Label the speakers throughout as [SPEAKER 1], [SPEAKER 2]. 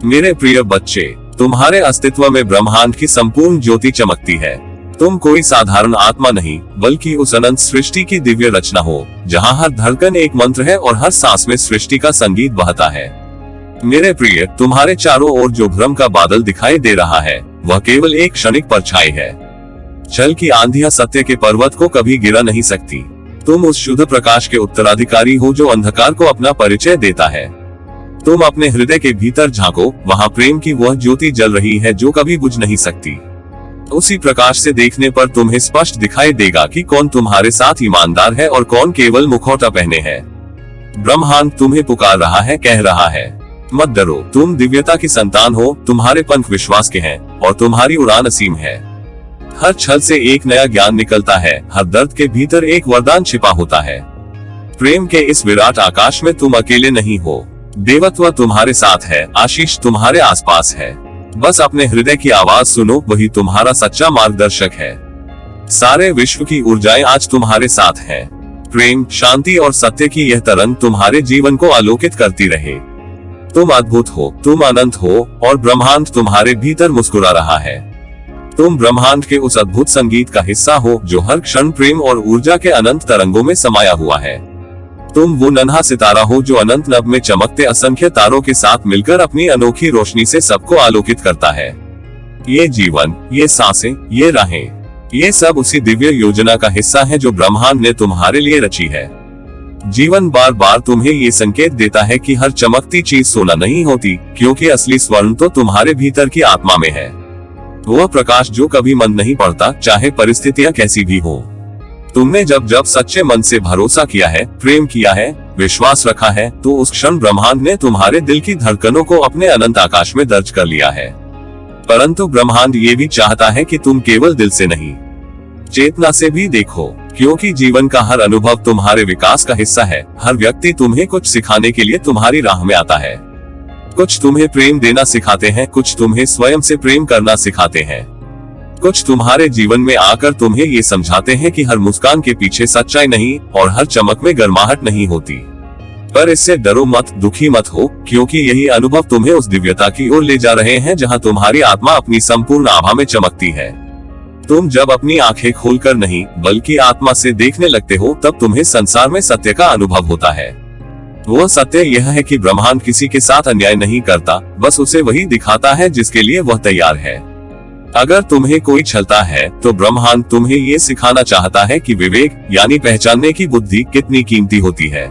[SPEAKER 1] मेरे प्रिय बच्चे, तुम्हारे अस्तित्व में ब्रह्मांड की संपूर्ण ज्योति चमकती है। तुम कोई साधारण आत्मा नहीं, बल्कि उस अनंत सृष्टि की दिव्य रचना हो, जहाँ हर धड़कन एक मंत्र है और हर सांस में सृष्टि का संगीत बहता है। मेरे प्रिय, तुम्हारे चारों ओर जो भ्रम का बादल दिखाई दे रहा है, वह केवल एक क्षणिक परछाई है। छल की आंधियां सत्य के पर्वत को कभी गिरा नहीं सकती। तुम उस शुद्ध प्रकाश के उत्तराधिकारी हो जो अंधकार को अपना परिचय देता है। तुम अपने हृदय के भीतर झांको, वहाँ प्रेम की वह ज्योति जल रही है जो कभी बुझ नहीं सकती। उसी प्रकाश से देखने पर तुम्हें स्पष्ट दिखाई देगा कि कौन तुम्हारे साथ ईमानदार है और कौन केवल मुखौटा पहने है। ब्रह्मांड तुम्हें पुकार रहा है, कह रहा है, मत डरो, तुम दिव्यता की संतान हो, तुम्हारे पंख विश्वास के हैं और तुम्हारी उड़ान असीम है। हर छल से एक नया ज्ञान निकलता है, हर दर्द के भीतर एक वरदान छिपा होता है। प्रेम के इस विराट आकाश में तुम अकेले नहीं हो। देवत्व तुम्हारे साथ है, आशीष तुम्हारे आसपास है। बस अपने हृदय की आवाज सुनो, वही तुम्हारा सच्चा मार्गदर्शक है। सारे विश्व की ऊर्जाएं आज तुम्हारे साथ है। प्रेम, शांति और सत्य की यह तरंग तुम्हारे जीवन को आलोकित करती रहे। तुम अद्भुत हो, तुम अनंत हो और ब्रह्मांड तुम्हारे भीतर मुस्कुरा रहा है। तुम ब्रह्मांड के उस अद्भुत संगीत का हिस्सा हो जो हर क्षण प्रेम और ऊर्जा के अनंत तरंगों में समाया हुआ है। तुम वो नन्हा सितारा हो जो अनंत नभ में चमकते असंख्य तारों के साथ मिलकर अपनी अनोखी रोशनी से सबको आलोकित करता है। ये जीवन, ये सांसें, ये राहें, ये सब उसी दिव्य योजना का हिस्सा है जो ब्रह्मांड ने तुम्हारे लिए रची है। जीवन बार बार तुम्हें ये संकेत देता है कि हर चमकती चीज सोना नहीं होती, क्योंकि असली स्वर्ण तो तुम्हारे भीतर की आत्मा में है। वह प्रकाश जो कभी मंद नहीं पड़ता, चाहे परिस्थितियां कैसी भी हो। तुमने जब जब सच्चे मन से भरोसा किया है, प्रेम किया है, विश्वास रखा है, तो उस क्षण ब्रह्मांड ने तुम्हारे दिल की धड़कनों को अपने अनंत आकाश में दर्ज कर लिया है। परंतु ब्रह्मांड ये भी चाहता है कि तुम केवल दिल से नहीं, चेतना से भी देखो, क्योंकि जीवन का हर अनुभव तुम्हारे विकास का हिस्सा है। हर व्यक्ति तुम्हें कुछ सिखाने के लिए तुम्हारी राह में आता है। कुछ तुम्हें प्रेम देना सिखाते हैं, कुछ तुम्हें स्वयं से प्रेम करना सिखाते हैं, कुछ तुम्हारे जीवन में आकर तुम्हें ये समझाते हैं कि हर मुस्कान के पीछे सच्चाई नहीं और हर चमक में गर्माहट नहीं होती। पर इससे डरो मत, दुखी मत हो, क्योंकि यही अनुभव तुम्हें उस दिव्यता की ओर ले जा रहे हैं जहां तुम्हारी आत्मा अपनी संपूर्ण आभा में चमकती है। तुम जब अपनी आंखें खोलकर नहीं, बल्कि आत्मा से देखने लगते हो, तब तुम्हें संसार में सत्य का अनुभव होता है। वह सत्य यह है कि ब्रह्मांड किसी के साथ अन्याय नहीं करता, बस उसे वही दिखाता है जिसके लिए वह तैयार है। अगर तुम्हें कोई छलता है, तो ब्रह्मांड तुम्हें ये सिखाना चाहता है कि विवेक यानी पहचानने की बुद्धि कितनी कीमती होती है।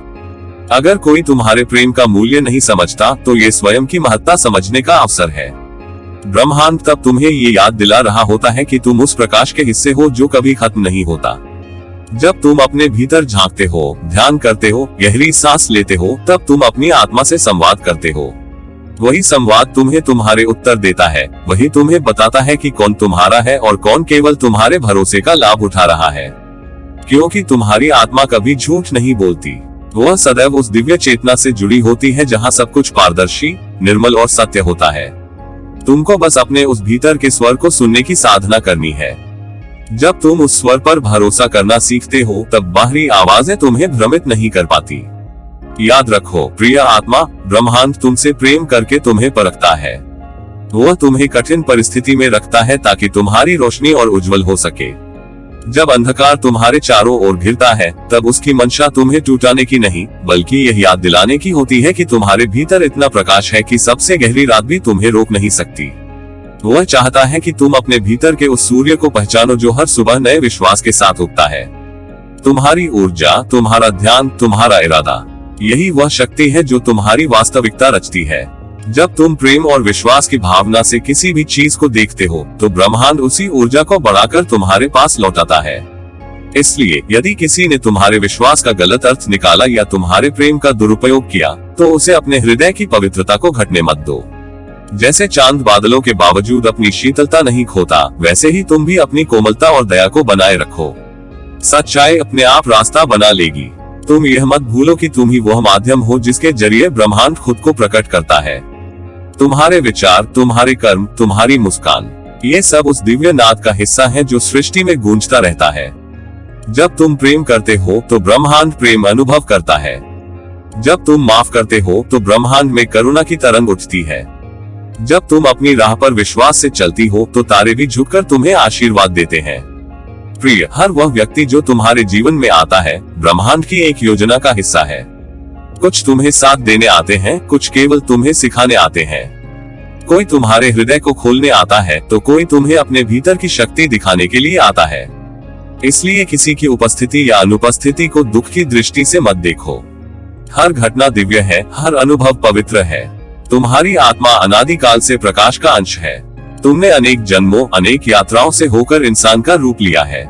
[SPEAKER 1] अगर कोई तुम्हारे प्रेम का मूल्य नहीं समझता, तो ये स्वयं की महत्ता समझने का अवसर है। ब्रह्मांड तब तुम्हें ये याद दिला रहा होता है कि तुम उस प्रकाश के हिस्से हो जो कभी खत्म नहीं होता। जब तुम अपने भीतर झांकते हो, ध्यान करते हो, गहरी सांस लेते हो, तब तुम अपनी आत्मा से संवाद करते हो। वही संवाद तुम्हें तुम्हारे उत्तर देता है, वही तुम्हें बताता है कि कौन तुम्हारा है और कौन केवल तुम्हारे भरोसे का लाभ उठा रहा है। क्योंकि तुम्हारी आत्मा कभी झूठ नहीं बोलती, वह सदैव उस दिव्य चेतना से जुड़ी होती है जहाँ सब कुछ पारदर्शी, निर्मल और सत्य होता है। तुमको बस अपने उस भीतर के स्वर को सुनने की साधना करनी है। जब तुम उस स्वर पर भरोसा करना सीखते हो, तब बाहरी आवाजें तुम्हें भ्रमित नहीं कर पाती। याद रखो प्रिय आत्मा, ब्रह्मांड तुमसे प्रेम करके तुम्हें परखता है। वह तुम्हें कठिन परिस्थिति में रखता है ताकि तुम्हारी रोशनी और उज्जवल हो सके। जब अंधकार तुम्हारे चारों ओर घिरता है, तब उसकी मंशा तुम्हें टूटाने की नहीं, बल्कि यह याद दिलाने की होती है कि तुम्हारे भीतर इतना प्रकाश है कि सबसे गहरी रात भी तुम्हें रोक नहीं सकती। वह चाहता है कि तुम अपने भीतर के उस सूर्य को पहचानो जो हर सुबह नए विश्वास के साथ उगता है। तुम्हारी ऊर्जा, तुम्हारा ध्यान, तुम्हारा इरादा, यही वह शक्ति है जो तुम्हारी वास्तविकता रचती है। जब तुम प्रेम और विश्वास की भावना से किसी भी चीज को देखते हो, तो ब्रह्मांड उसी ऊर्जा को बढ़ाकर तुम्हारे पास लौटाता है। इसलिए यदि किसी ने तुम्हारे विश्वास का गलत अर्थ निकाला या तुम्हारे प्रेम का दुरुपयोग किया, तो उसे अपने हृदय की पवित्रता को घटने मत दो। जैसे चांद बादलों के बावजूद अपनी शीतलता नहीं खोता, वैसे ही तुम भी अपनी कोमलता और दया को बनाए रखो। सच्चाई अपने आप रास्ता बना लेगी। तुम यह मत भूलो कि तुम ही वह माध्यम हो जिसके जरिए ब्रह्मांड खुद को प्रकट करता है। तुम्हारे विचार, तुम्हारे कर्म, तुम्हारी मुस्कान, ये सब उस दिव्य नाद का हिस्सा है जो सृष्टि में गूंजता रहता है। जब तुम प्रेम करते हो, तो ब्रह्मांड प्रेम अनुभव करता है। जब तुम माफ करते हो, तो ब्रह्मांड में करुणा की तरंग उठती है। जब तुम अपनी राह पर विश्वास से चलती हो तो तारे भी झुककर तुम्हें आशीर्वाद देते हैं। प्रिय, हर वह व्यक्ति जो तुम्हारे जीवन में आता है ब्रह्मांड की एक योजना का हिस्सा है। कुछ तुम्हें साथ देने आते हैं, कुछ केवल तुम्हें सिखाने आते हैं। कोई तुम्हारे हृदय को खोलने आता है तो कोई तुम्हें अपने भीतर की शक्ति दिखाने के लिए आता है। इसलिए किसी की उपस्थिति या अनुपस्थिति को दुख की दृष्टि से मत देखो। हर घटना दिव्य है, हर अनुभव पवित्र है। तुम्हारी आत्मा अनादिकाल से प्रकाश का अंश है। तुमने अनेक जन्मों, अनेक यात्राओं से होकर इंसान का रूप लिया है।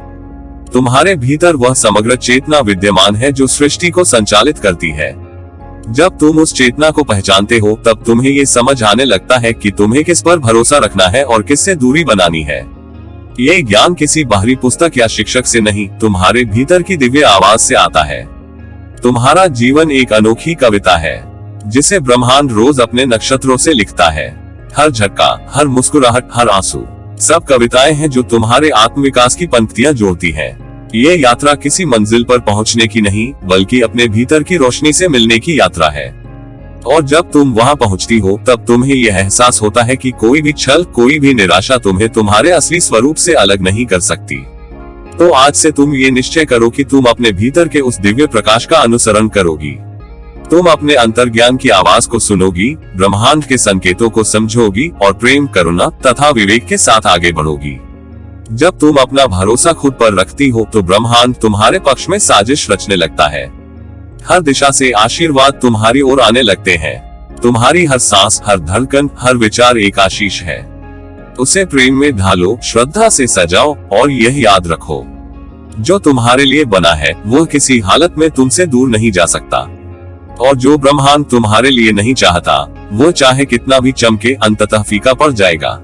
[SPEAKER 1] तुम्हारे भीतर वह समग्र चेतना विद्यमान है जो सृष्टि को संचालित करती है। जब तुम उस चेतना को पहचानते हो तब तुम्हें ये समझ आने लगता है कि तुम्हें किस पर भरोसा रखना है और किससे दूरी बनानी है। ये ज्ञान किसी बाहरी पुस्तक या शिक्षक से नहीं, तुम्हारे भीतर की दिव्य आवाज से आता है। तुम्हारा जीवन एक अनोखी कविता है जिसे ब्रह्मांड रोज अपने नक्षत्रों से लिखता है। हर झटका, हर मुस्कुराहट, हर आंसू, सब कविताएं हैं जो तुम्हारे आत्मविकास की पंक्तियां जोड़ती हैं। ये यात्रा किसी मंजिल पर पहुंचने की नहीं, बल्कि अपने भीतर की रोशनी से मिलने की यात्रा है। और जब तुम वहां पहुंचती हो तब तुम्हें यह एहसास होता है कि कोई भी छल, कोई भी निराशा तुम्हें तुम्हारे असली स्वरूप से अलग नहीं कर सकती। तो आज से तुम ये निश्चय करो कि तुम अपने भीतर के उस दिव्य प्रकाश का अनुसरण करोगी। तुम अपने अंतर्ज्ञान की आवाज को सुनोगी, ब्रह्मांड के संकेतों को समझोगी और प्रेम, करुणा तथा विवेक के साथ आगे बढ़ोगी। जब तुम अपना भरोसा खुद पर रखती हो तो ब्रह्मांड तुम्हारे पक्ष में साजिश रचने लगता है। हर दिशा से आशीर्वाद तुम्हारी ओर आने लगते हैं। तुम्हारी हर सांस, हर धड़कन, हर विचार एक आशीष है। उसे प्रेम में ढालो, श्रद्धा से सजाओ और यह याद रखो, जो तुम्हारे लिए बना है वह किसी हालत में तुमसे दूर नहीं जा सकता। और जो ब्रह्मांड तुम्हारे लिए नहीं चाहता, वो चाहे कितना भी चमके अंततः फीका पड़ जाएगा।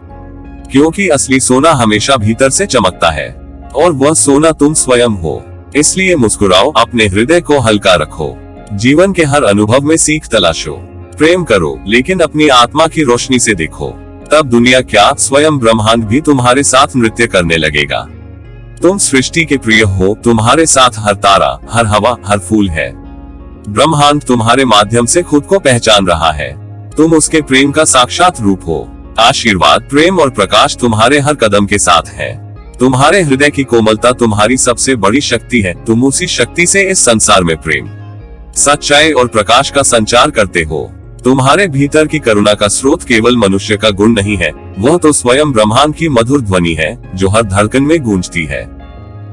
[SPEAKER 1] क्योंकि असली सोना हमेशा भीतर से चमकता है और वह सोना तुम स्वयं हो। इसलिए मुस्कुराओ, अपने हृदय को हल्का रखो, जीवन के हर अनुभव में सीख तलाशो, प्रेम करो लेकिन अपनी आत्मा की रोशनी से देखो। तब दुनिया क्या, स्वयं ब्रह्मांड भी तुम्हारे साथ नृत्य करने लगेगा। तुम सृष्टि के प्रिय हो, तुम्हारे साथ हर तारा, हर हवा, हर फूल है। ब्रह्मांड तुम्हारे माध्यम से खुद को पहचान रहा है। तुम उसके प्रेम का साक्षात रूप हो। आशीर्वाद, प्रेम और प्रकाश तुम्हारे हर कदम के साथ है। तुम्हारे हृदय की कोमलता तुम्हारी सबसे बड़ी शक्ति है। तुम उसी शक्ति से इस संसार में प्रेम, सच्चाई और प्रकाश का संचार करते हो। तुम्हारे भीतर की करुणा का स्रोत केवल मनुष्य का गुण नहीं है, वह तो स्वयं ब्रह्मांड की मधुर ध्वनि है जो हर धड़कन में गूंजती है।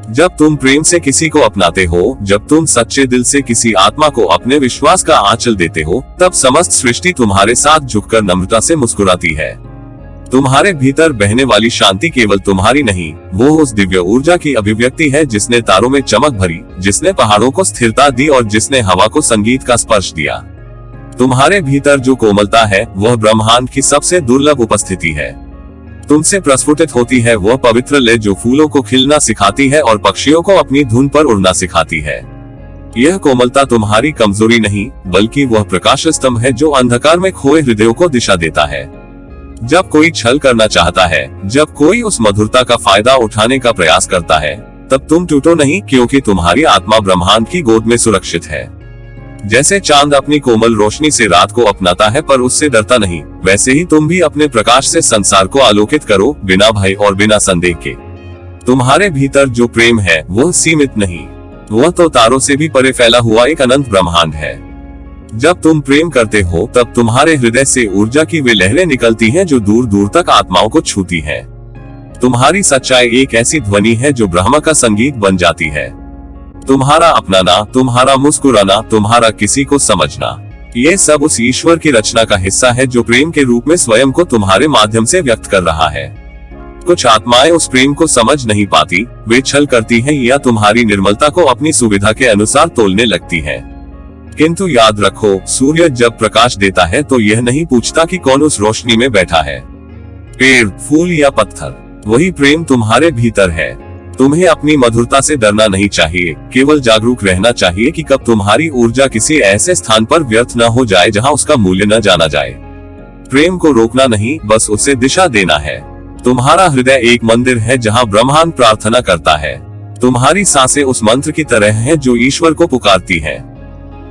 [SPEAKER 1] जब तुम प्रेम से किसी को अपनाते हो, जब तुम सच्चे दिल से किसी आत्मा को अपने विश्वास का आंचल देते हो, तब समस्त सृष्टि तुम्हारे साथ झुककर नम्रता से मुस्कुराती है। तुम्हारे भीतर बहने वाली शांति केवल तुम्हारी नहीं, वो उस दिव्य ऊर्जा की अभिव्यक्ति है जिसने तारों में चमक भरी, जिसने पहाड़ों को स्थिरता दी और जिसने हवा को संगीत का स्पर्श दिया। तुम्हारे भीतर जो कोमलता है वह ब्रह्मांड की सबसे दुर्लभ उपस्थिति है। तुमसे प्रस्फुटित होती है वह पवित्र लय जो फूलों को खिलना सिखाती है और पक्षियों को अपनी धुन पर उड़ना सिखाती है। यह कोमलता तुम्हारी कमजोरी नहीं, बल्कि वह प्रकाश स्तंभ है जो अंधकार में खोए हृदयों को दिशा देता है। जब कोई छल करना चाहता है, जब कोई उस मधुरता का फायदा उठाने का प्रयास करता है, तब तुम टूटो नहीं, क्योंकि तुम्हारी आत्मा ब्रह्मांड की गोद में सुरक्षित है। जैसे चांद अपनी कोमल रोशनी से रात को अपनाता है पर उससे डरता नहीं, वैसे ही तुम भी अपने प्रकाश से संसार को आलोकित करो, बिना भय और बिना संदेह के। तुम्हारे भीतर जो प्रेम है वह सीमित नहीं, वह तो तारों से भी परे फैला हुआ एक अनंत ब्रह्मांड है। जब तुम प्रेम करते हो तब तुम्हारे हृदय से ऊर्जा की वे लहरें निकलती हैं जो दूर दूर तक आत्माओं को छूती हैं। तुम्हारी सच्चाई एक ऐसी ध्वनि है जो ब्रह्मा का संगीत बन जाती है। तुम्हारा अपनाना, तुम्हारा मुस्कुराना, तुम्हारा किसी को समझना, ये सब उस ईश्वर की रचना का हिस्सा है जो प्रेम के रूप में स्वयं को तुम्हारे माध्यम से व्यक्त कर रहा है। कुछ आत्माएं उस प्रेम को समझ नहीं पाती, वे छल करती हैं या तुम्हारी निर्मलता को अपनी सुविधा के अनुसार तोलने लगती हैं। किंतु याद रखो, सूर्य जब प्रकाश देता है तो यह नहीं पूछता कि कौन उस रोशनी में बैठा है, पेड़, फूल या पत्थर। वही प्रेम तुम्हारे भीतर है। तुम्हें अपनी मधुरता से डरना नहीं चाहिए, केवल जागरूक रहना चाहिए कि कब तुम्हारी ऊर्जा किसी ऐसे स्थान पर व्यर्थ न हो जाए जहां उसका मूल्य न जाना जाए। प्रेम को रोकना नहीं, बस उसे दिशा देना है। तुम्हारा हृदय एक मंदिर है जहां ब्रह्मांड प्रार्थना करता है। तुम्हारी सांसें उस मंत्र की तरह हैं जो ईश्वर को पुकारती हैं।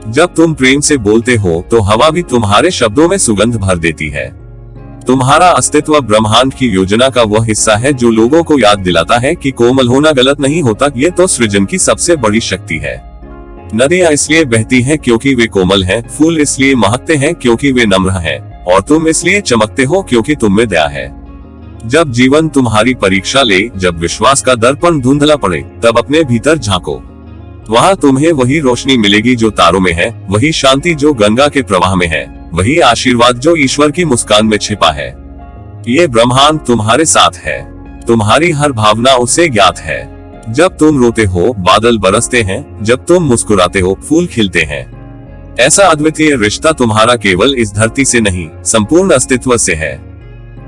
[SPEAKER 1] जब तुम प्रेम से बोलते हो तो हवा भी तुम्हारे शब्दों में सुगंध भर देती है। तुम्हारा अस्तित्व ब्रह्मांड की योजना का वह हिस्सा है जो लोगों को याद दिलाता है कि कोमल होना गलत नहीं होता। ये तो सृजन की सबसे बड़ी शक्ति है। नदियां इसलिए बहती हैं क्योंकि वे कोमल हैं, फूल इसलिए महकते हैं क्योंकि वे नम्र हैं, और तुम इसलिए चमकते हो क्योंकि तुम में दया है। जब जीवन तुम्हारी परीक्षा ले, जब विश्वास का दर्पण धुंधला पड़े, तब अपने भीतर झांको। वहाँ तुम्हें वही रोशनी मिलेगी जो तारों में है, वही शांति जो गंगा के प्रवाह में है, वही आशीर्वाद जो ईश्वर की मुस्कान में छिपा है। ये ब्रह्मांड तुम्हारे साथ है, तुम्हारी हर भावना उसे ज्ञात है। जब तुम रोते हो, बादल बरसते हैं, जब तुम मुस्कुराते हो, फूल खिलते हैं। ऐसा अद्वितीय रिश्ता तुम्हारा केवल इस धरती से नहीं, संपूर्ण अस्तित्व से है।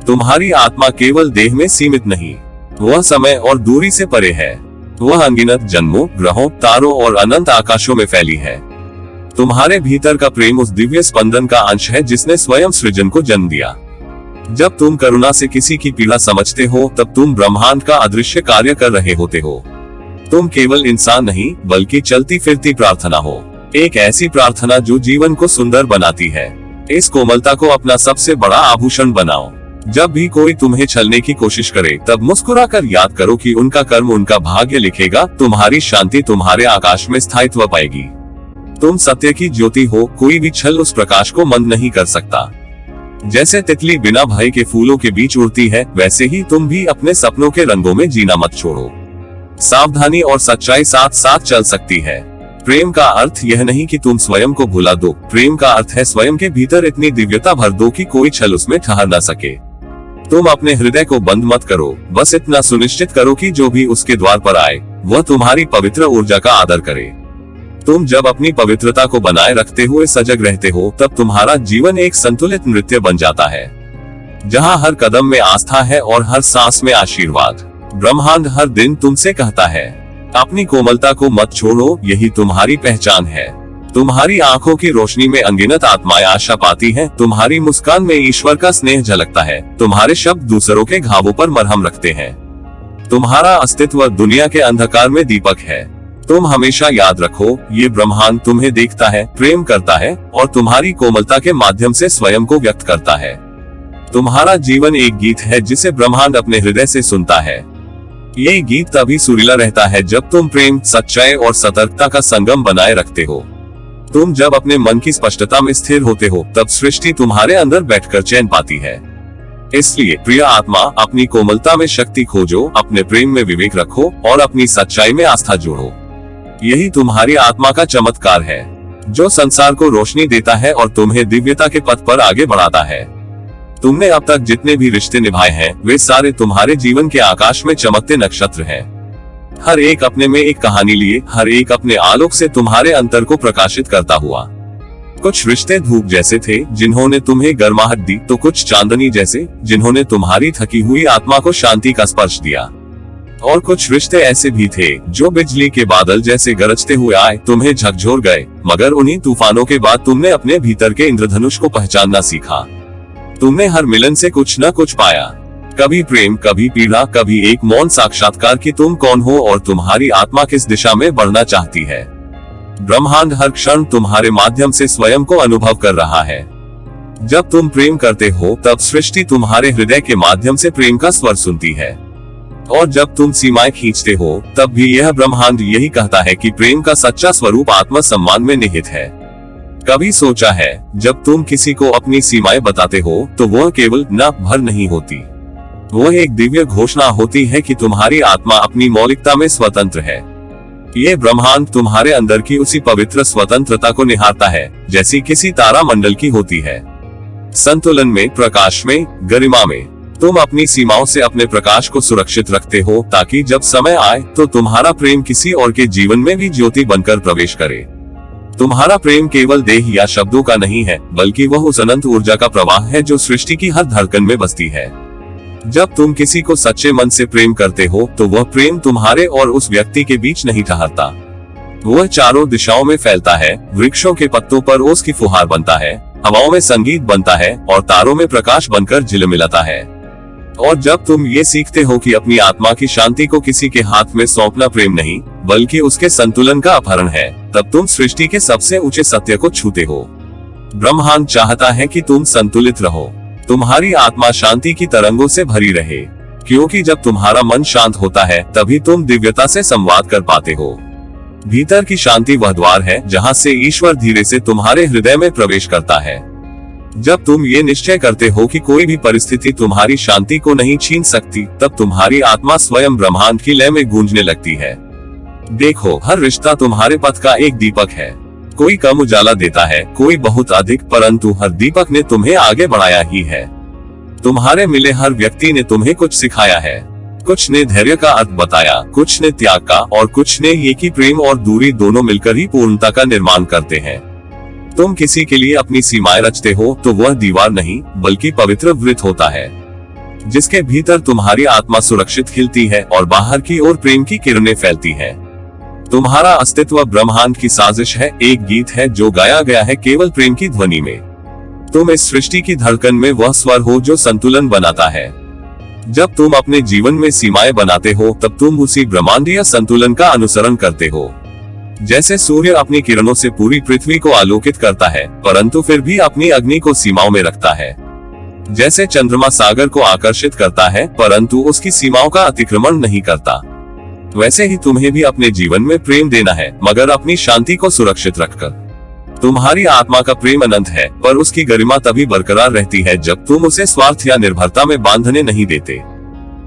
[SPEAKER 1] तुम्हारी आत्मा केवल देह में सीमित नहीं, वह समय और दूरी से परे है। वह अनगिनत जन्मों, ग्रहों, तारों और अनंत आकाशों में फैली है। तुम्हारे भीतर का प्रेम उस दिव्य स्पंदन का अंश है जिसने स्वयं सृजन को जन्म दिया। जब तुम करुणा से किसी की पीड़ा समझते हो, तब तुम ब्रह्मांड का अदृश्य कार्य कर रहे होते हो। तुम केवल इंसान नहीं, बल्कि चलती फिरती प्रार्थना हो, एक ऐसी प्रार्थना जो जीवन को सुंदर बनाती है। इस कोमलता को अपना सबसे बड़ा आभूषण बनाओ। जब भी कोई तुम्हें छलने की कोशिश करे, तब मुस्कुराकर याद करो कि उनका कर्म उनका भाग्य लिखेगा। तुम्हारी शांति तुम्हारे आकाश में स्थायित्व पाएगी। तुम सत्य की ज्योति हो, कोई भी छल उस प्रकाश को मंद नहीं कर सकता। जैसे तितली बिना भय के फूलों के बीच उड़ती है, वैसे ही तुम भी अपने सपनों के रंगों में जीना मत छोड़ो। सावधानी और सच्चाई साथ साथ चल सकती है। प्रेम का अर्थ यह नहीं कि तुम स्वयं को भुला दो, प्रेम का अर्थ है स्वयं के भीतर इतनी दिव्यता भर दो कि कोई छल उसमें ठहर न सके। तुम अपने हृदय को बंद मत करो, बस इतना सुनिश्चित करो कि जो भी उसके द्वार पर आए, वह तुम्हारी पवित्र ऊर्जा का आदर करे। तुम जब अपनी पवित्रता को बनाए रखते हुए सजग रहते हो, तब तुम्हारा जीवन एक संतुलित नृत्य बन जाता है, जहाँ हर कदम में आस्था है और हर सांस में आशीर्वाद। ब्रह्मांड हर दिन तुमसे कहता है, अपनी कोमलता को मत छोड़ो, यही तुम्हारी पहचान है। तुम्हारी आंखों की रोशनी में अनगिनत आत्माएं आशा पाती हैं, तुम्हारी मुस्कान में ईश्वर का स्नेह झलकता है, तुम्हारे शब्द दूसरों के घावों पर मरहम रखते हैं। तुम्हारा अस्तित्व दुनिया के अंधकार में दीपक है। तुम हमेशा याद रखो, ये ब्रह्मांड तुम्हें देखता है, प्रेम करता है और तुम्हारी कोमलता के माध्यम से स्वयं को व्यक्त करता है। तुम्हारा जीवन एक गीत है जिसे ब्रह्मांड अपने हृदय से सुनता है। ये गीत तभी सुरीला रहता है जब तुम प्रेम, सच्चाई और सतर्कता का संगम बनाए रखते हो। तुम जब अपने मन की स्पष्टता में स्थिर होते हो, तब सृष्टि तुम्हारे अंदर बैठकर चैन पाती है। इसलिए प्रिय आत्मा, अपनी कोमलता में शक्ति खोजो, अपने प्रेम में विवेक रखो और अपनी सच्चाई में आस्था जोड़ो। यही तुम्हारी आत्मा का चमत्कार है, जो संसार को रोशनी देता है और तुम्हें दिव्यता के पथ पर आगे बढ़ाता है। तुमने अब तक जितने भी रिश्ते निभाए हैं, वे सारे तुम्हारे जीवन के आकाश में चमकते नक्षत्र हैं। हर एक अपने में एक कहानी लिए, हर एक अपने आलोक से तुम्हारे अंतर को प्रकाशित करता हुआ। कुछ रिश्ते धूप जैसे थे, जिन्होंने तुम्हें गर्माहट दी, तो कुछ चांदनी जैसे, जिन्होंने तुम्हारी थकी हुई आत्मा को शांति का स्पर्श दिया। और कुछ रिश्ते ऐसे भी थे जो बिजली के बादल जैसे गरजते हुए आए, तुम्हें झकझोर गए, मगर उन्हीं तूफानों के बाद तुमने अपने भीतर के इंद्रधनुष को पहचानना सीखा। तुमने हर मिलन से कुछ न कुछ पाया, कभी प्रेम, कभी पीड़ा, कभी एक मौन साक्षात्कार कि तुम कौन हो और तुम्हारी आत्मा किस दिशा में बढ़ना चाहती है। ब्रह्मांड हर क्षण तुम्हारे माध्यम से स्वयं को अनुभव कर रहा है। जब तुम प्रेम करते हो, तब सृष्टि तुम्हारे हृदय के माध्यम से प्रेम का स्वर सुनती है, और जब तुम सीमाएं खींचते हो, तब भी यह ब्रह्मांड यही कहता है कि प्रेम का सच्चा स्वरूप आत्म सम्मान में निहित है। कभी सोचा है, जब तुम किसी को अपनी सीमाएं बताते हो, तो वह केवल न भर नहीं होती, वह एक दिव्य घोषणा होती है कि तुम्हारी आत्मा अपनी मौलिकता में स्वतंत्र है। ये ब्रह्मांड तुम्हारे अंदर की उसी पवित्र स्वतंत्रता को निहारता है, जैसी किसी तारा मंडल की होती है। संतुलन में, प्रकाश में, गरिमा में। तुम अपनी सीमाओं से अपने प्रकाश को सुरक्षित रखते हो, ताकि जब समय आए तो तुम्हारा प्रेम किसी और के जीवन में भी ज्योति बनकर प्रवेश करे। तुम्हारा प्रेम केवल देह या शब्दों का नहीं है, बल्कि वह उस अनंत ऊर्जा का प्रवाह है जो सृष्टि की हर धड़कन में बसती है। जब तुम किसी को सच्चे मन से प्रेम करते हो, तो वह प्रेम तुम्हारे और उस व्यक्ति के बीच नहीं ठहरता। वह चारों दिशाओं में फैलता है, वृक्षों के पत्तों पर ओस की फुहार बनता है, हवाओं में संगीत बनता है और तारों में प्रकाश बनकर झिलमिलाता है। और जब तुम ये सीखते हो कि अपनी आत्मा की शांति को किसी के हाथ में सौंपना प्रेम नहीं, बल्कि उसके संतुलन का अपहरण है, तब तुम सृष्टि के सबसे ऊंचे सत्य को छूते हो। ब्रह्मांड चाहता है कि तुम संतुलित रहो, तुम्हारी आत्मा शांति की तरंगों से भरी रहे, क्योंकि जब तुम्हारा मन शांत होता है तभी तुम दिव्यता से संवाद कर पाते हो। भीतर की शांति वह द्वार है जहां से ईश्वर धीरे से तुम्हारे हृदय में प्रवेश करता है। जब तुम ये निश्चय करते हो कि कोई भी परिस्थिति तुम्हारी शांति को नहीं छीन सकती, तब तुम्हारी आत्मा स्वयं ब्रह्मांड की लय में गूंजने लगती है। देखो, हर रिश्ता तुम्हारे पथ का एक दीपक है। कोई कम उजाला देता है, कोई बहुत अधिक, परंतु हर दीपक ने तुम्हें आगे बढ़ाया ही है। तुम्हारे मिले हर व्यक्ति ने तुम्हें कुछ सिखाया है। कुछ ने धैर्य का अर्थ बताया, कुछ ने त्याग का, और कुछ ने ये कि प्रेम और दूरी दोनों मिलकर ही पूर्णता का निर्माण करते हैं। तुम किसी के लिए अपनी सीमाएं रचते हो तो वह दीवार नहीं बल्कि पवित्र वृत्त होता है, जिसके भीतर तुम्हारी आत्मा सुरक्षित खिलती है और बाहर की ओर प्रेम की किरणें फैलती हैं। तुम्हारा अस्तित्व ब्रह्मांड की साजिश है, एक गीत है जो गाया गया है केवल प्रेम की ध्वनि में। तुम इस सृष्टि की धड़कन में वह स्वर हो जो संतुलन बनाता है। जब तुम अपने जीवन में सीमाएं बनाते हो तब तुम उसी ब्रह्मांडीय संतुलन का अनुसरण करते हो। जैसे सूर्य अपनी किरणों से पूरी पृथ्वी को आलोकित करता है, परंतु फिर भी अपनी अग्नि को सीमाओं में रखता है। जैसे चंद्रमा सागर को आकर्षित करता है, परंतु उसकी सीमाओं का अतिक्रमण नहीं करता, वैसे ही तुम्हें भी अपने जीवन में प्रेम देना है, मगर अपनी शांति को सुरक्षित रखकर। तुम्हारी आत्मा का प्रेम अनंत है, पर उसकी गरिमा तभी बरकरार रहती है जब तुम उसे स्वार्थ या निर्भरता में बांधने नहीं देते।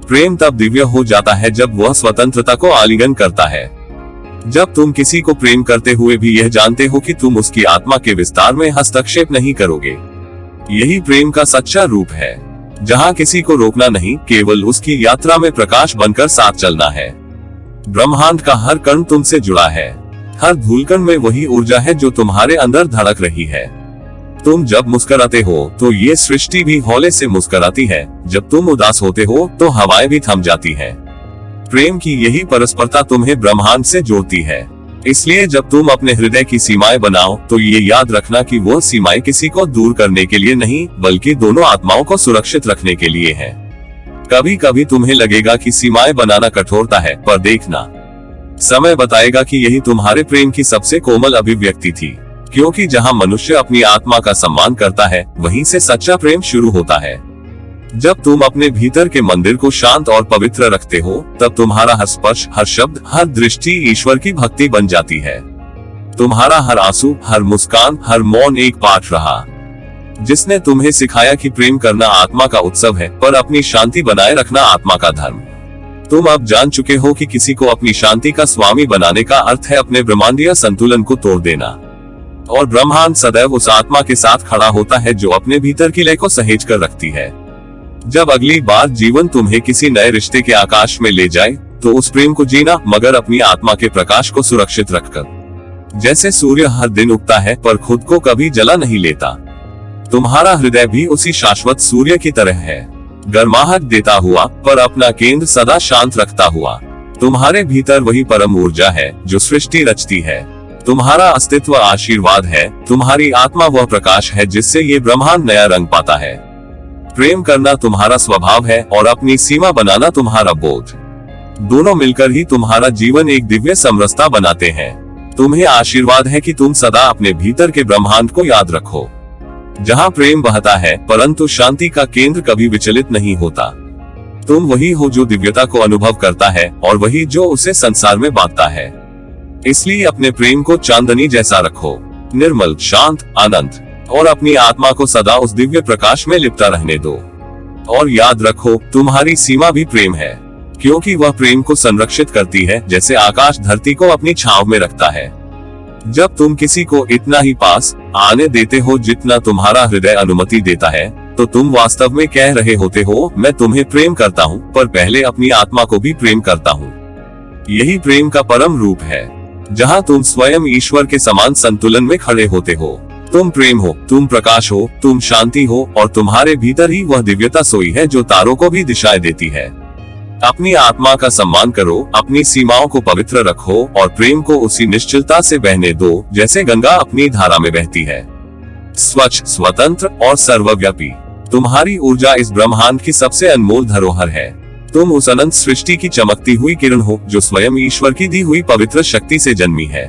[SPEAKER 1] प्रेम तब दिव्य हो जाता है जब वह स्वतंत्रता को आलिंगन करता है। जब तुम किसी को प्रेम करते हुए भी यह जानते हो कि तुम उसकी आत्मा के विस्तार में हस्तक्षेप नहीं करोगे, यही प्रेम का सच्चा रूप है, जहां किसी को रोकना नहीं, केवल उसकी यात्रा में प्रकाश बनकर साथ चलना है। ब्रह्मांड का हर कण तुमसे जुड़ा है, हर धूलकण में वही ऊर्जा है जो तुम्हारे अंदर धड़क रही है। तुम जब मुस्कुराते हो तो ये सृष्टि भी हौले से मुस्कुराती है, जब तुम उदास होते हो तो हवाएं भी थम जाती हैं। प्रेम की यही परस्परता तुम्हें ब्रह्मांड से जोड़ती है। इसलिए जब तुम अपने हृदय की सीमाएं बनाओ तो ये याद रखना कि वो सीमाएं किसी को दूर करने के लिए नहीं, बल्कि दोनों आत्माओं को सुरक्षित रखने के लिए है। कभी कभी तुम्हें लगेगा कि सीमाएं बनाना कठोरता है, पर देखना, समय बताएगा कि यही तुम्हारे प्रेम की सबसे कोमल अभिव्यक्ति थी, क्योंकि जहां मनुष्य अपनी आत्मा का सम्मान करता है, वहीं से सच्चा प्रेम शुरू होता है। जब तुम अपने भीतर के मंदिर को शांत और पवित्र रखते हो, तब तुम्हारा हर स्पर्श, हर शब्द, हर दृष्टि ईश्वर की भक्ति बन जाती है। तुम्हारा हर आंसू, हर मुस्कान, हर मौन एक पाठ रहा, जिसने तुम्हें सिखाया कि प्रेम करना आत्मा का उत्सव है, पर अपनी शांति बनाए रखना आत्मा का धर्म। तुम अब जान चुके हो कि किसी को अपनी शांति का स्वामी बनाने का अर्थ है अपने ब्रह्मांडीय संतुलन को तोड़ देना, और ब्रह्मांड सदैव उस आत्मा के साथ खड़ा होता है जो अपने भीतर की लय को सहेज कर रखती है। जब अगली बार जीवन तुम्हें किसी नए रिश्ते के आकाश में ले जाए, तो उस प्रेम को जीना, मगर अपनी आत्मा के प्रकाश को सुरक्षित रखकर। जैसे सूर्य हर दिन उगता है पर खुद को कभी जला नहीं लेता, तुम्हारा हृदय भी उसी शाश्वत सूर्य की तरह है, गर्माहट देता हुआ पर अपना केंद्र सदा शांत रखता हुआ। तुम्हारे भीतर वही परम ऊर्जा है जो सृष्टि रचती है। तुम्हारा अस्तित्व आशीर्वाद है, तुम्हारी आत्मा वह प्रकाश है जिससे ये ब्रह्मांड नया रंग पाता है। प्रेम करना तुम्हारा स्वभाव है और अपनी सीमा बनाना तुम्हारा बोध। दोनों मिलकर ही तुम्हारा जीवन एक दिव्य समरसता बनाते हैं। तुम्हें आशीर्वाद है कि तुम सदा अपने भीतर के ब्रह्मांड को याद रखो, जहां प्रेम बहता है, परंतु शांति का केंद्र कभी विचलित नहीं होता। तुम वही हो जो दिव्यता को अनुभव करता है और वही जो उसे संसार में बांटता है। इसलिए अपने प्रेम को चांदनी जैसा रखो, निर्मल, शांत, अनंत, और अपनी आत्मा को सदा उस दिव्य प्रकाश में लिपटा रहने दो। और याद रखो, तुम्हारी सीमा भी प्रेम है, क्योंकि वह प्रेम को संरक्षित करती है, जैसे आकाश धरती को अपनी छांव में रखता है। जब तुम किसी को इतना ही पास आने देते हो जितना तुम्हारा हृदय अनुमति देता है, तो तुम वास्तव में कह रहे होते हो, मैं तुम्हें प्रेम करता हूँ, पर पहले अपनी आत्मा को भी प्रेम करता हूँ। यही प्रेम का परम रूप है, जहाँ तुम स्वयं ईश्वर के समान संतुलन में खड़े होते हो। तुम प्रेम हो, तुम प्रकाश हो, तुम शांति हो, और तुम्हारे भीतर ही वह दिव्यता सोई है जो तारों को भी दिशाएं देती है। अपनी आत्मा का सम्मान करो, अपनी सीमाओं को पवित्र रखो और प्रेम को उसी निश्चलता से बहने दो जैसे गंगा अपनी धारा में बहती है, स्वच्छ, स्वतंत्र और सर्वव्यापी। तुम्हारी ऊर्जा इस ब्रह्मांड की सबसे अनमोल धरोहर है। तुम उस अनंत सृष्टि की चमकती हुई किरण हो जो स्वयं ईश्वर की दी हुई पवित्र शक्ति से जन्मी है।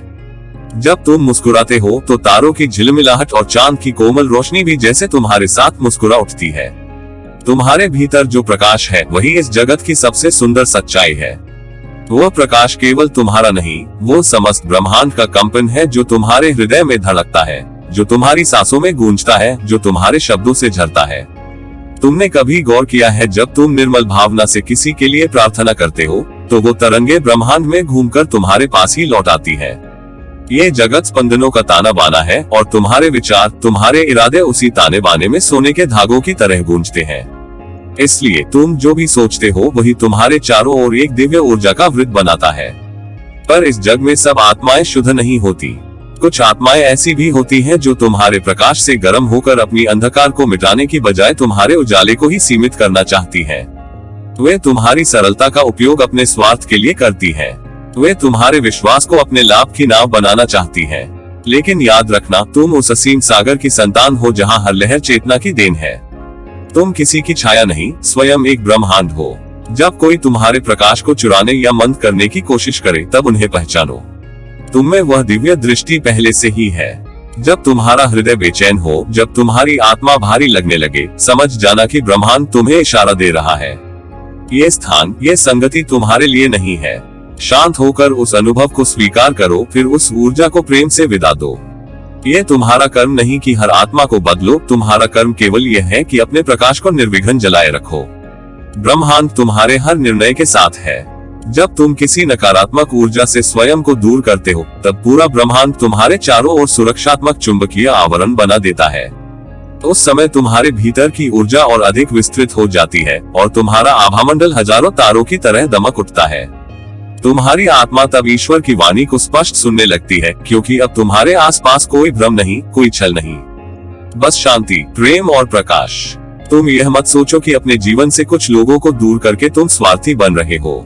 [SPEAKER 1] जब तुम मुस्कुराते हो तो तारों की झिलमिलाहट और चांद की कोमल रोशनी भी जैसे तुम्हारे साथ मुस्कुरा उठती है। तुम्हारे भीतर जो प्रकाश है वही इस जगत की सबसे सुंदर सच्चाई है। वह प्रकाश केवल तुम्हारा नहीं, वो समस्त ब्रह्मांड का कंपन है जो तुम्हारे हृदय में धड़कता है, जो तुम्हारी सांसों में गूंजता है, जो तुम्हारे शब्दों से झरता है। तुमने कभी गौर किया है जब तुम निर्मल भावना से किसी के लिए प्रार्थना करते हो तो वो तरंगे ब्रह्मांड में घूमकर तुम्हारे पास ही लौट आती है। ये जगत स्पंदनों का ताना बाना है और तुम्हारे विचार, तुम्हारे इरादे उसी ताने बाने में सोने के धागों की तरह गूंजते हैं। इसलिए तुम जो भी सोचते हो वही तुम्हारे चारों ओर एक दिव्य ऊर्जा का वृत्त बनाता है। पर इस जग में सब आत्माएं शुद्ध नहीं होती। कुछ आत्माएं ऐसी भी होती हैं जो तुम्हारे प्रकाश से गर्म होकर अपनी अंधकार को मिटाने की बजाय तुम्हारे उजाले को ही सीमित करना चाहती हैं। वे तुम्हारी सरलता का उपयोग अपने स्वार्थ के लिए करती हैं। वे तुम्हारे विश्वास को अपने लाभ की नाव बनाना चाहती हैं। लेकिन याद रखना, तुम उस असीम सागर की संतान हो जहां हर लहर चेतना की देन है। तुम किसी की छाया नहीं, स्वयं एक ब्रह्मांड हो। जब कोई तुम्हारे प्रकाश को चुराने या मंद करने की कोशिश करे तब उन्हें पहचानो, तुम में वह दिव्य दृष्टि पहले से ही है। जब तुम्हारा हृदय बेचैन हो, जब तुम्हारी आत्मा भारी लगने लगे, समझ जाना कि ब्रह्मांड तुम्हें इशारा दे रहा है। ये स्थान, ये संगति तुम्हारे लिए नहीं है। शांत होकर उस अनुभव को स्वीकार करो, फिर उस ऊर्जा को प्रेम से विदा दो। ये तुम्हारा कर्म नहीं कि हर आत्मा को बदलो, तुम्हारा कर्म केवल यह है कि अपने प्रकाश को निर्विघ्न जलाए रखो। ब्रह्मांड तुम्हारे हर निर्णय के साथ है। जब तुम किसी नकारात्मक ऊर्जा से स्वयं को दूर करते हो तब पूरा ब्रह्मांड तुम्हारे चारों ओर सुरक्षात्मक चुंबकीय आवरण बना देता है। उस समय तुम्हारे भीतर की ऊर्जा और अधिक विस्तृत हो जाती है और तुम्हारा आभामंडल हजारों तारों की तरह दमक उठता है। तुम्हारी आत्मा तब ईश्वर की वाणी को स्पष्ट सुनने लगती है, क्योंकि अब तुम्हारे आसपास कोई भ्रम नहीं, कोई छल नहीं, बस शांति, प्रेम और प्रकाश। तुम यह मत सोचो कि अपने जीवन से कुछ लोगों को दूर करके तुम स्वार्थी बन रहे हो।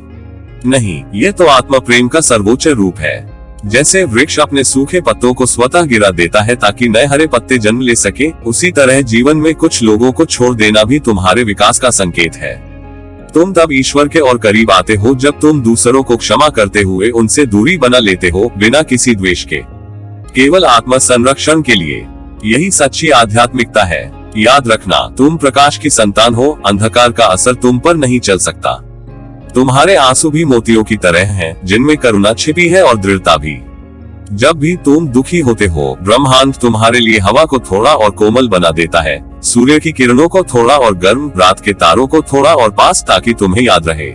[SPEAKER 1] नहीं, ये तो आत्मा प्रेम का सर्वोच्च रूप है। जैसे वृक्ष अपने सूखे पत्तों को स्वतः गिरा देता है ताकि नए हरे पत्ते जन्म ले सके, उसी तरह जीवन में कुछ लोगों को छोड़ देना भी तुम्हारे विकास का संकेत है। तुम तब ईश्वर के और करीब आते हो जब तुम दूसरों को क्षमा करते हुए उनसे दूरी बना लेते हो, बिना किसी द्वेष के, केवल आत्म संरक्षण के लिए। यही सच्ची आध्यात्मिकता है। याद रखना, तुम प्रकाश की संतान हो, अंधकार का असर तुम पर नहीं चल सकता। तुम्हारे आंसू भी मोतियों की तरह हैं, जिनमें करुणा छिपी है और दृढ़ता भी। जब भी तुम दुखी होते हो, ब्रह्मांड तुम्हारे लिए हवा को थोड़ा और कोमल बना देता है, सूर्य की किरणों को थोड़ा और गर्म, रात के तारों को थोड़ा और पास, ताकि तुम्हें याद रहे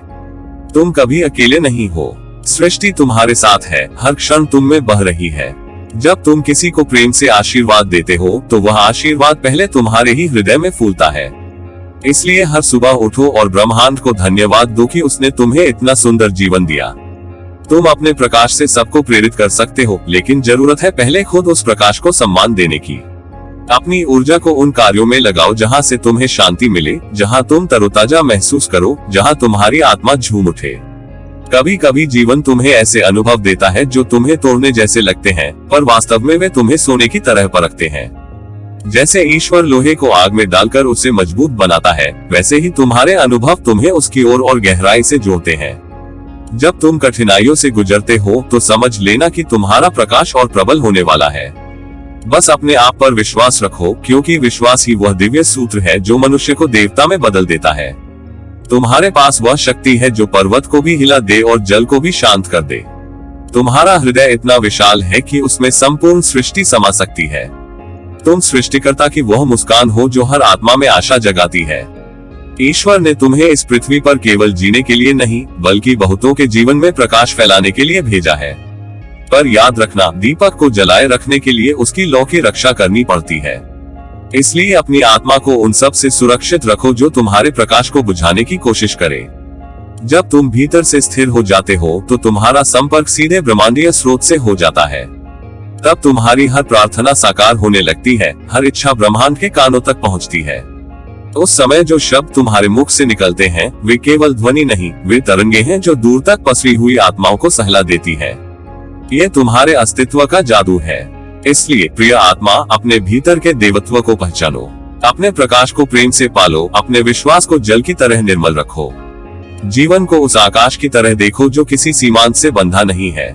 [SPEAKER 1] तुम कभी अकेले नहीं हो। सृष्टि तुम्हारे साथ है, हर क्षण तुम में बह रही है। जब तुम किसी को प्रेम से आशीर्वाद देते हो तो वह आशीर्वाद पहले तुम्हारे ही हृदय में फूलता है। इसलिए हर सुबह उठो और ब्रह्मांड को धन्यवाद दो कि उसने तुम्हें इतना सुंदर जीवन दिया। तुम अपने प्रकाश से सबको प्रेरित कर सकते हो, लेकिन जरूरत है पहले खुद उस प्रकाश को सम्मान देने की। अपनी ऊर्जा को उन कार्यों में लगाओ जहां से तुम्हें शांति मिले, जहां तुम तरोताजा महसूस करो, जहां तुम्हारी आत्मा झूम उठे। कभी कभी जीवन तुम्हें ऐसे अनुभव देता है जो तुम्हें तोड़ने जैसे लगते हैं, पर वास्तव में वे तुम्हें सोने की तरह परखते हैं। जैसे ईश्वर लोहे को आग में डालकर उसे मजबूत बनाता है, वैसे ही तुम्हारे अनुभव तुम्हें उसकी ओर और गहराई से जोड़ते हैं। जब तुम कठिनाइयों से गुजरते हो तो समझ लेना कि तुम्हारा प्रकाश और प्रबल होने वाला है। बस अपने आप पर विश्वास रखो, क्योंकि विश्वास ही वह दिव्य सूत्र है जो मनुष्य को देवता में बदल देता है। तुम्हारे पास वह शक्ति है जो पर्वत को भी हिला दे और जल को भी शांत कर दे। तुम्हारा हृदय इतना विशाल है कि उसमें संपूर्ण सृष्टि समा सकती है। तुम सृष्टिकर्ता की वह मुस्कान हो जो हर आत्मा में आशा जगाती है। ईश्वर ने तुम्हें इस पृथ्वी पर केवल जीने के लिए नहीं, बल्कि बहुतों के जीवन में प्रकाश फैलाने के लिए भेजा है। पर याद रखना, दीपक को जलाए रखने के लिए उसकी लौ की रक्षा करनी पड़ती है। इसलिए अपनी आत्मा को उन सब से सुरक्षित रखो जो तुम्हारे प्रकाश को बुझाने की कोशिश करे। जब तुम भीतर से स्थिर हो जाते हो तो तुम्हारा संपर्क सीधे ब्रह्मांडीय स्रोत से हो जाता है। तब तुम्हारी हर प्रार्थना साकार होने लगती है, हर इच्छा ब्रह्मांड के कानों तक पहुंचती है। उस समय जो शब्द तुम्हारे मुख से निकलते हैं वे केवल ध्वनि नहीं, वे तरंगे हैं जो दूर तक पसरी हुई आत्माओं को सहला देती है। ये तुम्हारे अस्तित्व का जादू है। इसलिए प्रिय आत्मा, अपने भीतर के देवत्व को पहचानो, अपने प्रकाश को प्रेम से पालो, अपने विश्वास को जल की तरह निर्मल रखो। जीवन को उस आकाश की तरह देखो जो किसी सीमांत से बंधा नहीं है।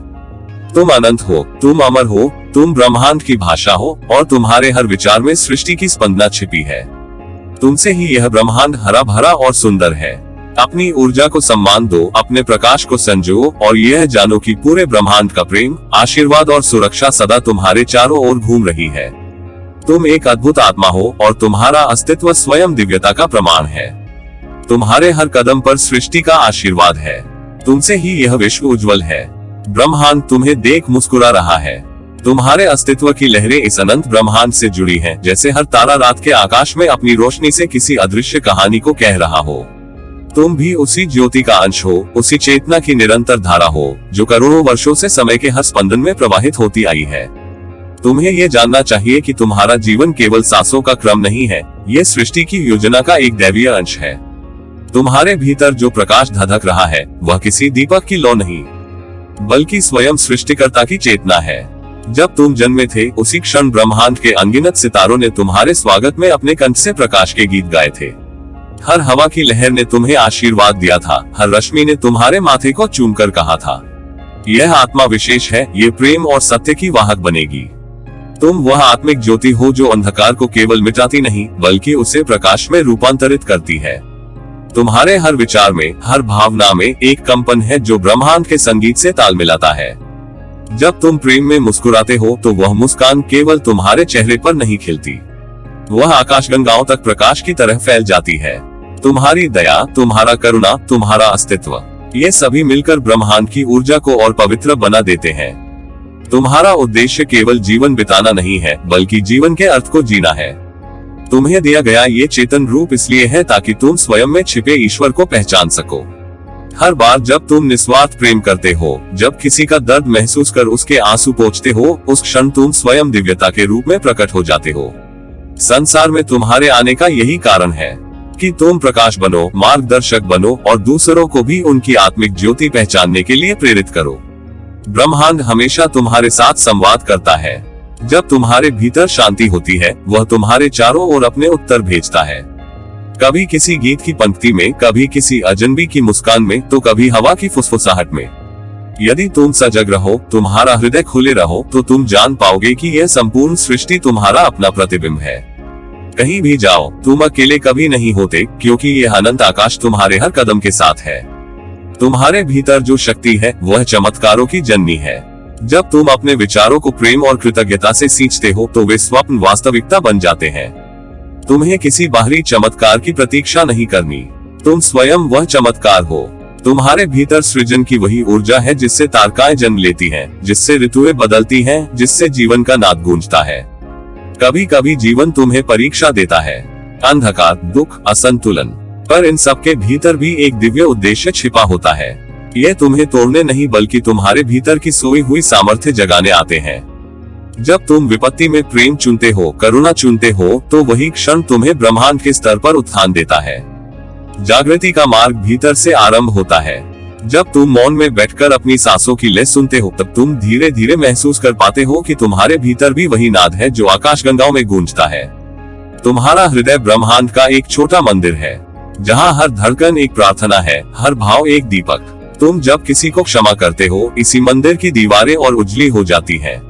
[SPEAKER 1] तुम अनंत हो, तुम अमर हो, तुम ब्रह्मांड की भाषा हो और तुम्हारे हर विचार में सृष्टि की स्पंदना छिपी है। तुमसे ही यह ब्रह्मांड हरा भरा और सुंदर है। अपनी ऊर्जा को सम्मान दो, अपने प्रकाश को संजो और यह जानो कि पूरे ब्रह्मांड का प्रेम, आशीर्वाद और सुरक्षा सदा तुम्हारे चारों ओर घूम रही है। तुम एक अद्भुत आत्मा हो और तुम्हारा अस्तित्व स्वयं दिव्यता का प्रमाण है। तुम्हारे हर कदम पर सृष्टि का आशीर्वाद है। तुमसे ही यह विश्व उज्जवल है। ब्रह्मांड तुम्हें देख मुस्कुरा रहा है। तुम्हारे अस्तित्व की लहरें इस अनंत ब्रह्मांड से जुड़ी हैं, जैसे हर तारा रात के आकाश में अपनी रोशनी से किसी अदृश्य कहानी को कह रहा हो। तुम भी उसी ज्योति का अंश हो, उसी चेतना की निरंतर धारा हो, जो करोड़ों वर्षों से समय के हर स्पंदन में प्रवाहित होती आई है। तुम्हें यह जानना चाहिए कि तुम्हारा जीवन केवल सांसों का क्रम नहीं है, ये सृष्टि की योजना का एक दैवीय अंश है। तुम्हारे भीतर जो प्रकाश धधक रहा है, वह किसी दीपक की लौ नहीं, बल्कि स्वयं सृष्टिकर्ता की चेतना है। जब तुम जन्मे थे, उसी क्षण ब्रह्मांड के अनगिनत सितारों ने तुम्हारे स्वागत में अपने कंठ से प्रकाश के गीत गाए थे। हर हवा की लहर ने तुम्हें आशीर्वाद दिया था, हर रश्मि ने तुम्हारे माथे को चूमकर कहा था, यह आत्मा विशेष है, ये प्रेम और सत्य की वाहक बनेगी। तुम वह आत्मिक ज्योति हो जो अंधकार को केवल मिटाती नहीं, बल्कि उसे प्रकाश में रूपांतरित करती है। तुम्हारे हर विचार में, हर भावना में एक कंपन है जो ब्रह्मांड के संगीत से ताल मिलाता है। जब तुम प्रेम में मुस्कुराते हो तो वह मुस्कान केवल तुम्हारे चेहरे पर नहीं खिलती, वह आकाशगंगाओं तक प्रकाश की तरह फैल जाती है। तुम्हारी दया, तुम्हारा करुणा, तुम्हारा अस्तित्व, ये सभी मिलकर ब्रह्मांड की ऊर्जा को और पवित्र बना देते हैं। तुम्हारा उद्देश्य केवल जीवन बिताना नहीं है, बल्कि जीवन के अर्थ को जीना है। तुम्हें दिया गया ये चेतन रूप इसलिए है ताकि तुम स्वयं में छिपे ईश्वर को पहचान सको। हर बार जब तुम निस्वार्थ प्रेम करते हो, जब किसी का दर्द महसूस कर उसके आंसू पोंछते हो, उस क्षण तुम स्वयं दिव्यता के रूप में प्रकट हो जाते हो। संसार में तुम्हारे आने का यही कारण है कि तुम प्रकाश बनो, मार्गदर्शक बनो और दूसरों को भी उनकी आत्मिक ज्योति पहचानने के लिए प्रेरित करो। ब्रह्मांड हमेशा तुम्हारे साथ संवाद करता है। जब तुम्हारे भीतर शांति होती है, वह तुम्हारे चारों ओर अपने उत्तर भेजता है। कभी किसी गीत की पंक्ति में, कभी किसी अजनबी की मुस्कान में, तो कभी हवा की फुसफुसाहट में। यदि तुम सजग रहो, तुम्हारा हृदय खुले रहो, तो तुम जान पाओगे कि यह संपूर्ण सृष्टि तुम्हारा अपना प्रतिबिंब है। कहीं भी जाओ, तुम अकेले कभी नहीं होते, क्योंकि यह अनंत आकाश तुम्हारे हर कदम के साथ है। तुम्हारे भीतर जो शक्ति है, वह चमत्कारों की जननी है। जब तुम अपने विचारों को प्रेम और कृतज्ञता से सींचते हो, तो वे स्वप्न वास्तविकता बन जाते हैं। तुम्हें किसी बाहरी चमत्कार की प्रतीक्षा नहीं करनी, तुम स्वयं वह चमत्कार हो। तुम्हारे भीतर सृजन की वही ऊर्जा है जिससे तारकाएं जन्म लेती हैं, जिससे ऋतुएं बदलती हैं, जिससे जीवन का नाद गूंजता है। कभी कभी जीवन तुम्हें परीक्षा देता है, अंधकार, दुख, असंतुलन, पर इन सब के भीतर भी एक दिव्य उद्देश्य छिपा होता है। यह तुम्हें तोड़ने नहीं, बल्कि तुम्हारे भीतर की सोई हुई सामर्थ्य जगाने आते हैं। जब तुम विपत्ति में प्रेम चुनते हो, करुणा चुनते हो, तो वही क्षण तुम्हें ब्रह्मांड के स्तर पर उत्थान देता है। जागृति का मार्ग भीतर से आरंभ होता है। जब तुम मौन में बैठकर अपनी सांसों की लय सुनते हो, तब तुम धीरे धीरे महसूस कर पाते हो कि तुम्हारे भीतर भी वही नाद है जो आकाशगंगाओं में गूंजता है। तुम्हारा हृदय ब्रह्मांड का एक छोटा मंदिर है, जहाँ हर धड़कन एक प्रार्थना है, हर भाव एक दीपक। तुम जब किसी को क्षमा करते हो, इसी मंदिर की दीवारें और उजली हो जाती हैं।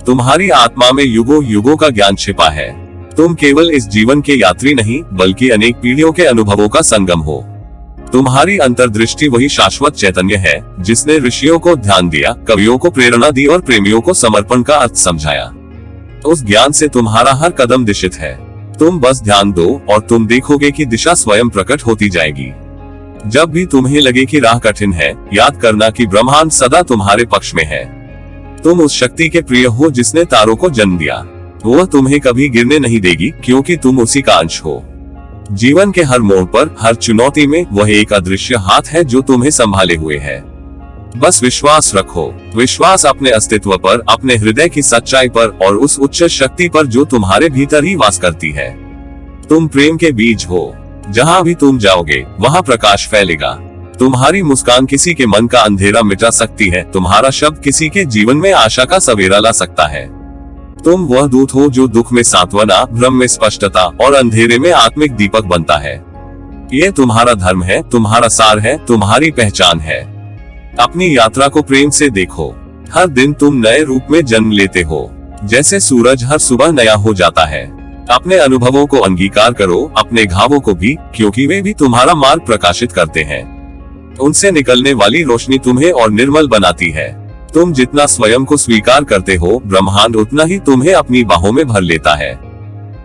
[SPEAKER 1] तुम्हारी आत्मा में युगों युगों का ज्ञान छिपा है। तुम केवल इस जीवन के यात्री नहीं, बल्कि अनेक पीढ़ियों के अनुभवों का संगम हो। तुम्हारी अंतर्दृष्टि वही शाश्वत चैतन्य है जिसने ऋषियों को ध्यान दिया, कवियों को प्रेरणा दी और प्रेमियों को समर्पण का अर्थ समझाया। उस ज्ञान से तुम्हारा हर कदम दिशित है। तुम बस ध्यान दो और तुम देखोगे कि दिशा स्वयं प्रकट होती जाएगी। जब भी तुम्हें लगे कि राह कठिन है, याद करना कि ब्रह्मांड सदा तुम्हारे पक्ष में है। तुम उस शक्ति के प्रिय हो जिसने तारों को जन्म दिया। वह तुम्हें कभी गिरने नहीं देगी, क्योंकि तुम उसी का अंश हो। जीवन के हर मोड़ पर, हर चुनौती में वह एक अदृश्य हाथ है जो तुम्हें संभाले हुए है। बस विश्वास रखो, विश्वास अपने अस्तित्व पर, अपने हृदय की सच्चाई पर और उस उच्च शक्ति पर जो तुम्हारे भीतर ही वास करती है। तुम प्रेम के बीज हो, जहाँ भी तुम जाओगे वहाँ प्रकाश फैलेगा। तुम्हारी मुस्कान किसी के मन का अंधेरा मिटा सकती है, तुम्हारा शब्द किसी के जीवन में आशा का सवेरा ला सकता है। तुम वह दूत हो जो दुख में सांत्वना, भ्रम में स्पष्टता और अंधेरे में आत्मिक दीपक बनता है। ये तुम्हारा धर्म है, तुम्हारा सार है, तुम्हारी पहचान है। अपनी यात्रा को प्रेम से देखो, हर दिन तुम नए रूप में जन्म लेते हो, जैसे सूरज हर सुबह नया हो जाता है। अपने अनुभवों को अंगीकार करो, अपने घावों को भी, क्योंकि वे भी तुम्हारा मार्ग प्रकाशित करते हैं। उनसे निकलने वाली रोशनी तुम्हें और निर्मल बनाती है। तुम जितना स्वयं को स्वीकार करते हो, ब्रह्मांड उतना ही तुम्हें अपनी बाहों में भर लेता है।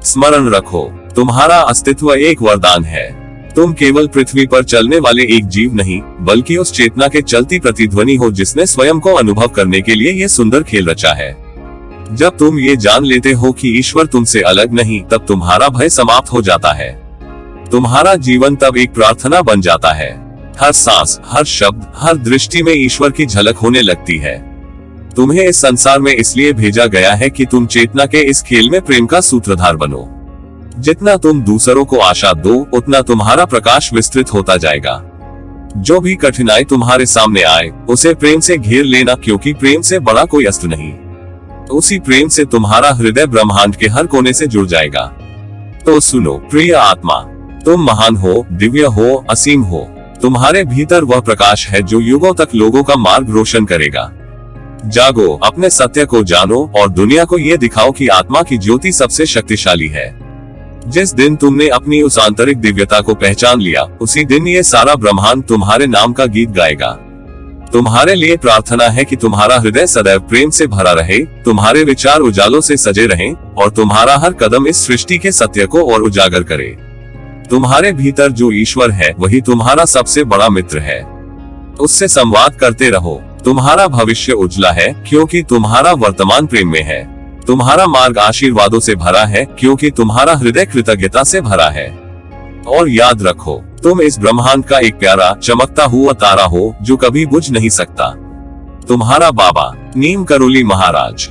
[SPEAKER 1] स्मरण रखो, तुम्हारा अस्तित्व एक वरदान है। तुम केवल पृथ्वी पर चलने वाले एक जीव नहीं, बल्कि उस चेतना के चलती प्रतिध्वनि हो जिसने स्वयं को अनुभव करने के लिए ये सुंदर खेल रचा है। जब तुम ये जान लेते हो कि ईश्वर तुमसे अलग नहीं, तब तुम्हारा भय समाप्त हो जाता है। तुम्हारा जीवन तब एक प्रार्थना बन जाता है। हर सांस, हर शब्द, हर दृष्टि में ईश्वर की झलक होने लगती है। तुम्हें इस संसार में इसलिए भेजा गया है कि तुम चेतना के इस खेल में प्रेम का सूत्रधार बनो। जितना तुम दूसरों को आशा दो, उतना तुम्हारा प्रकाश विस्तृत होता जाएगा। जो भी कठिनाई तुम्हारे सामने आए, उसे प्रेम से घेर लेना, क्योंकि प्रेम से बड़ा कोई अस्त्र नहीं। उसी प्रेम से तुम्हारा हृदय ब्रह्मांड के हर कोने से जुड़ जाएगा। तो सुनो प्रिय आत्मा, तुम महान हो, दिव्य हो, असीम हो। तुम्हारे भीतर वह प्रकाश है जो युगों तक लोगों का मार्ग रोशन करेगा। जागो, अपने सत्य को जानो और दुनिया को ये दिखाओ कि आत्मा की ज्योति सबसे शक्तिशाली है। जिस दिन तुमने अपनी उस आंतरिक दिव्यता को पहचान लिया, उसी दिन ये सारा ब्रह्मांड तुम्हारे नाम का गीत गाएगा। तुम्हारे लिए प्रार्थना है कि तुम्हारा हृदय सदैव प्रेम से भरा रहे, तुम्हारे विचार उजालों से सजे रहें और तुम्हारा हर कदम इस सृष्टि के सत्य को और उजागर करे। तुम्हारे भीतर जो ईश्वर है, वही तुम्हारा सबसे बड़ा मित्र है। उससे संवाद करते रहो। तुम्हारा भविष्य उजला है, क्योंकि तुम्हारा वर्तमान प्रेम में है। तुम्हारा मार्ग आशीर्वादों से भरा है, क्योंकि तुम्हारा हृदय कृतज्ञता से भरा है। और याद रखो, तुम इस ब्रह्मांड का एक प्यारा चमकता हुआ तारा हो जो कभी बुझ नहीं सकता। तुम्हारा बाबा नीम करोली महाराज।